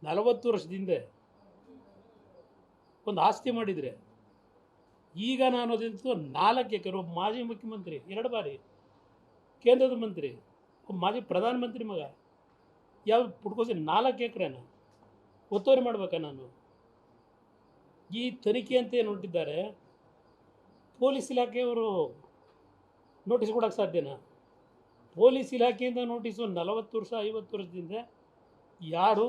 40 ವರ್ಷದ ಹಿಂದೆ ಒಂದು ಆಸ್ತಿ ಮಾಡಿದರೆ ಈಗ ನಾನು ಅದಂತೂ 4 ಎಕರೆ. ಒಬ್ಬ ಮಾಜಿ ಮುಖ್ಯಮಂತ್ರಿ, 2 ಬಾರಿ ಕೇಂದ್ರದ ಮಂತ್ರಿ, ಒಬ್ಬ ಮಾಜಿ ಪ್ರಧಾನಮಂತ್ರಿ ಮಗ ಯಾವ ಪುಟ್ಕೋಸಿ 4 ಎಕರೆನ ಒತ್ತುವರಿ ಮಾಡ್ಬೇಕಾ ನಾನು? ಈ ತನಿಖೆ ಅಂತ ಏನು ಹೊರಟಿದ್ದಾರೆ, ಪೊಲೀಸ್ ಇಲಾಖೆಯವರು ನೋಟಿಸ್ ಕೊಡೋಕ್ಕೆ ಸಾಧ್ಯನಾ? ಪೊಲೀಸ್ ಇಲಾಖೆಯಿಂದ ನೋಟಿಸು 40 ವರ್ಷ 50 ವರ್ಷದಿಂದ ಯಾರು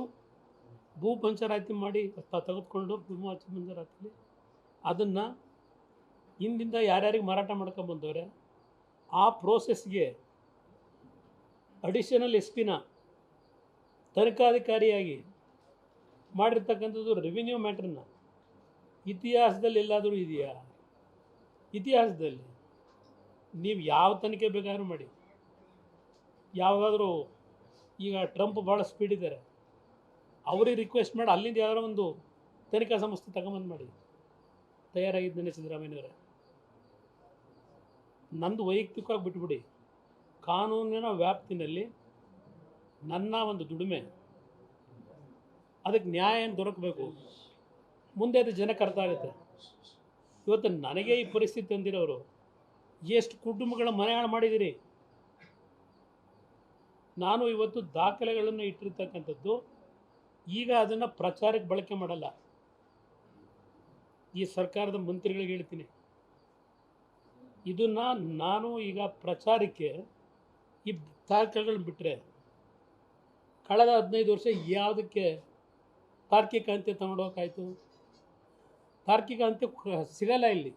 ಭೂ ಪಂಚರಾತಿ ಮಾಡಿ ತೆಗೆದುಕೊಂಡು ಭೂಮಿ ಮಂಜೂರಾತಿಲಿ ಅದನ್ನು ಹಿಂದಿಂದ ಯಾರ್ಯಾರಿಗೆ ಮಾರಾಟ ಮಾಡ್ಕೊಂಬಂದವ್ರೆ ಆ ಪ್ರೋಸೆಸ್ಗೆ ಅಡಿಷನಲ್ ಎಸ್ ಪಿನ ತನಿಖಾಧಿಕಾರಿಯಾಗಿ ಮಾಡಿರ್ತಕ್ಕಂಥದ್ದು ರೆವಿನ್ಯೂ ಮ್ಯಾಟ್ರನ್ನ ಇತಿಹಾಸದಲ್ಲಿ ಎಲ್ಲಾದರೂ ಇದೆಯಾ? ಇತಿಹಾಸದಲ್ಲಿ ನೀವು ಯಾವ ತನಿಖೆ ಬೇಕಾದ್ರೂ ಮಾಡಿ, ಯಾವುದಾದ್ರೂ ಈಗ ಟ್ರಂಪ್ ಭಾಳ ಸ್ಪೀಡ್ ಇದ್ದಾರೆ, ಅವ್ರಿಗೆ ರಿಕ್ವೆಸ್ಟ್ ಮಾಡಿ ಅಲ್ಲಿಂದ ಯಾರೋ ಒಂದು ತನಿಖಾ ಸಂಸ್ಥೆ ತಗೊಂಬಂದು ಮಾಡಿ. ತಯಾರಾಗಿದ್ದೇನೆ ಸಿದ್ದರಾಮಯ್ಯನವರೇ. ನಂದು ವೈಯಕ್ತಿಕವಾಗಿ ಬಿಟ್ಬಿಡಿ, ಕಾನೂನಿನ ವ್ಯಾಪ್ತಿನಲ್ಲಿ ನನ್ನ ಒಂದು ದುಡಿಮೆ, ಅದಕ್ಕೆ ನ್ಯಾಯ ಏನು ದೊರಕಬೇಕು, ಮುಂದೆ ಅದು ಜನಕ್ಕೆ ಅರ್ಥ ಆಗುತ್ತೆ. ಇವತ್ತು ನನಗೆ ಈ ಪರಿಸ್ಥಿತಿ ತಂದಿರೋರು ಎಷ್ಟು ಕುಟುಂಬಗಳ ಮನೆ ಹಾಳು ಮಾಡಿದ್ದೀರಿ. ನಾನು ಇವತ್ತು ದಾಖಲೆಗಳನ್ನು ಇಟ್ಟಿರ್ತಕ್ಕಂಥದ್ದು, ಈಗ ಅದನ್ನು ಪ್ರಚಾರಕ್ಕೆ ಬಳಕೆ ಮಾಡಲ್ಲ. ಈ ಸರ್ಕಾರದ ಮಂತ್ರಿಗಳಿಗೆ ಹೇಳ್ತೀನಿ, ಇದನ್ನು ನಾನು ಈಗ ಪ್ರಚಾರಕ್ಕೆ ಈ ದಾಖಲೆಗಳನ್ನ ಬಿಟ್ಟರೆ ಕಳೆದ 15 ವರ್ಷ ಯಾವುದಕ್ಕೆ ತಾರ್ಕಿಕ ಅಂತ್ಯ ತಗೊಂಡೋಗಾಯ್ತು? ತಾರ್ಕಿಕ ಅಂತ್ಯ ಸಿಗಲ್ಲ ಇಲ್ಲಿ.